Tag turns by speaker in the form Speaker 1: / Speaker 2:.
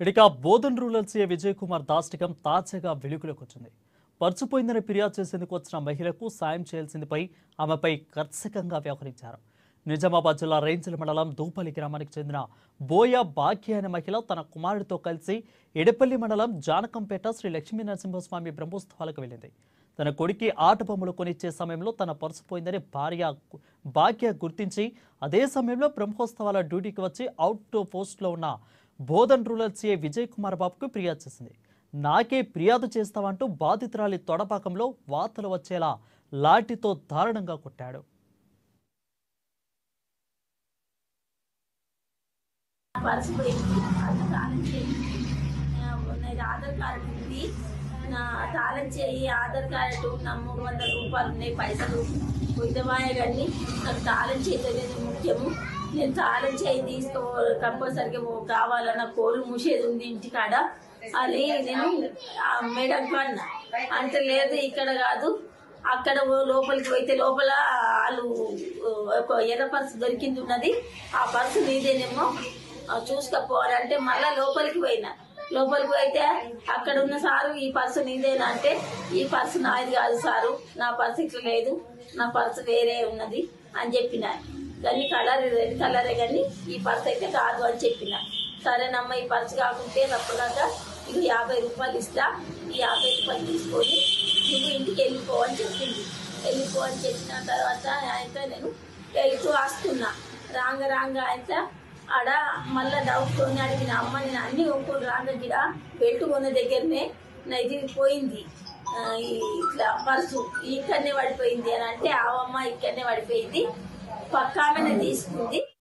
Speaker 1: ఇక Bodhan rural CA Vijay Kumar దాష్టికం తాజాగా వెలుగులోకి వచ్చింది. పర్చుపోయిందని ఫిర్యాదు చేసేందుకు వచ్చిన మహిళకు సాయం చేయాల్సిందిపై ఆమెపై కర్శకంగా వ్యవహరించారు. నిజామాబాద్ జిల్లా రేంజల్ మండలం దూపల్లి గ్రామానికి చెందిన బోయ భాగ్య అనే మహిళ తన కుమారుడితో కలిసి ఎడపల్లి మండలం జానకంపేట శ్రీ లక్ష్మీ నరసింహస్వామి బ్రహ్మోత్సవాలకు వెళ్ళింది. తన కొడుకి ఆట బొమ్మలు కొనిచ్చే సమయంలో తన పర్సు పోయిందని భాగ్య గుర్తించి అదే సమయంలో బ్రహ్మోత్సవాల డ్యూటీకి వచ్చి అవుట్ పోస్ట్లో ఉన్న బోధన్ రూరల్ సీఏ విజయ్ కుమార్ బాబుకు ఫిర్యాదు చేసింది. నాకే ఫిర్యాదు చేస్తామంటూ బాధితురాలి తొడపాకంలో వార్తలు వచ్చేలా లాఠీతో దారుణంగా కొట్టాడు.
Speaker 2: ఆధార్ కార్డు ఉంది, నా తాళం చేయి ఆధార్ కార్డు, నా 300 రూపాయలు ఉన్నాయి, పైసలు పోయినవాయే కానీ నాకు తాళం చేయలేదు ముఖ్యము. నేను తాళం చేయి తీసుకో కంపల్సరిగా కావాలన్న కోళ్ళు మూసేది ఉంది ఇంటికాడ అని నేను మేడంకు అన్నా. అంటే లేదు ఇక్కడ కాదు, అక్కడ లోపలికి పోయితే లోపల వాళ్ళు ఒక ఎర్ర పర్సు దొరికింది ఉన్నది, ఆ పర్సు నీదేనేమో చూసుకపోవాలంటే మళ్ళా లోపలికి పోయినా. లోపలికి పోయితే అక్కడ ఉన్న సారు ఈ పర్సు నీదేనా అంటే ఈ పర్సు నాది కాదు సారు, నా పర్సు ఇట్లా లేదు, నా పర్సు వేరే ఉన్నది అని చెప్పిన. కానీ కలర్ రెడ్ కలరే కానీ ఈ పర్సు అయితే కాదు అని చెప్పిన. సరేనమ్మ ఈ పర్సు కాకుంటే తప్పదాకా ఇది 50 రూపాయలు ఇస్తా, ఈ 50 రూపాయలు తీసుకొని నువ్వు ఇంటికి వెళ్ళిపో అని చెప్పింది. వెళ్ళిపో అని చెప్పిన తర్వాత అయితే నేను వెళ్తూ వస్తున్నా. రాంగ అయితే ఆడ మళ్ళీ డౌట్తో అడిగిన అమ్మ నేను అన్ని ఒక్కరు రాంగ గిడ పెట్టుకున్న దగ్గరనే నా ఇది పోయింది, ఇట్లా పర్సు ఇక్కడనే పడిపోయింది అని అంటే ఆవమ్మ ఇక్కడనే పడిపోయింది, పక్కామెనే తీసుకుంది.